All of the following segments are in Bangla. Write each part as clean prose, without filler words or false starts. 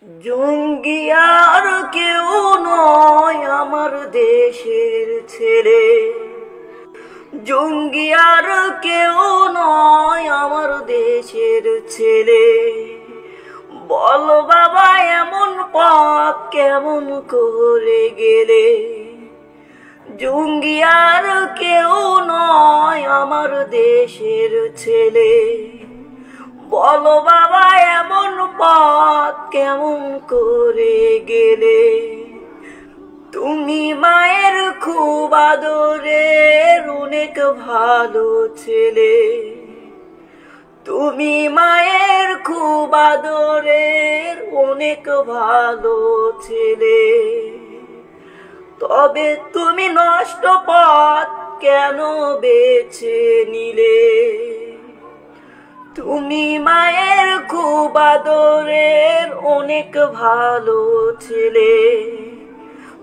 জঙ্গি আর কেউ নয় আমার দেশের ছেলে, জঙ্গি আর কেউ নয় আমার দেশের ছেলে। বল বাবা এমন পথ কেমন করে গেলে, জঙ্গি আর কেউ নয় আমার দেশের ছেলে। বলো বাবা এমন পথ কেমন করে গেলে, তুমি মায়ের খুব আদরের অনেক ভালো ছেলে, তুমি মায়ের খুব আদরের অনেক ভালো ছেলে। তবে তুমি নষ্ট পথ কেন বেছে নিলে, তুমি মায়ের খুব আদরের অনেক ভালো ছেলে।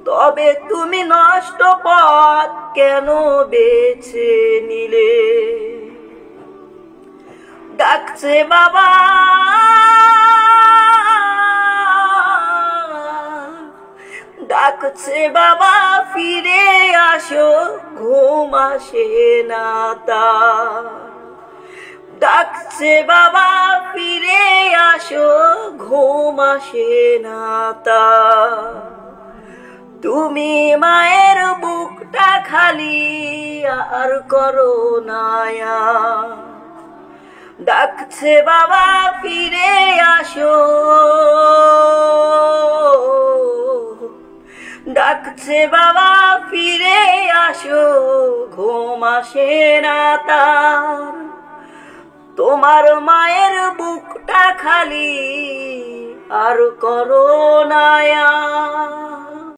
তবে তুমি নষ্ট পথ কেন বেছে নিলে। ডাকছে বাবা, ডাকছে বাবা ফিরে আসো, ঘুম আসে না তার। ডাকছে বাবা ফিরে আসো, ঘুম আসে না তার। তুমি মায়ের বুকটা খালি আর করো না। ডাকছে বাবা ফিরে আসো, ডাকছে বাবা ফিরে আসো, ঘুম আসে না তার। তোমার মায়ের বুকটা খালি আর করো না।